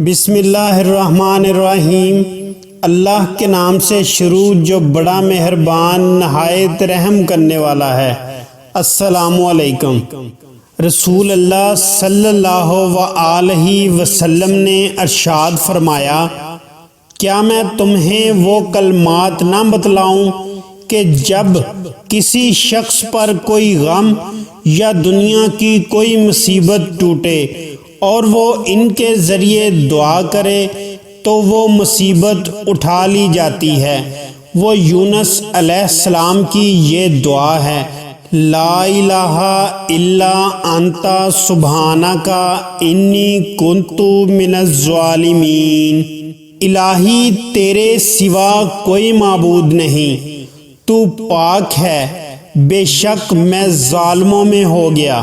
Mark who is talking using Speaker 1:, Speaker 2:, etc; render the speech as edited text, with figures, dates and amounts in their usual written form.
Speaker 1: بسم اللہ الرحمن الرحیم۔ اللہ کے نام سے شروع جو بڑا مہربان نہایت رحم کرنے والا ہے۔ السلام علیکم۔ رسول اللہ صلی اللہ علیہ وسلم نے ارشاد فرمایا، کیا میں تمہیں وہ کلمات نہ بتلاؤں کہ جب کسی شخص پر کوئی غم یا دنیا کی کوئی مصیبت ٹوٹے اور وہ ان کے ذریعے دعا کرے تو وہ مصیبت اٹھا لی جاتی ہے۔ وہ یونس علیہ السلام کی یہ دعا ہے، لا الہ الا انت سبحانک انی کنت من الظالمین۔ الہی تیرے سوا کوئی معبود نہیں، تو پاک ہے، بے شک میں ظالموں میں ہو گیا۔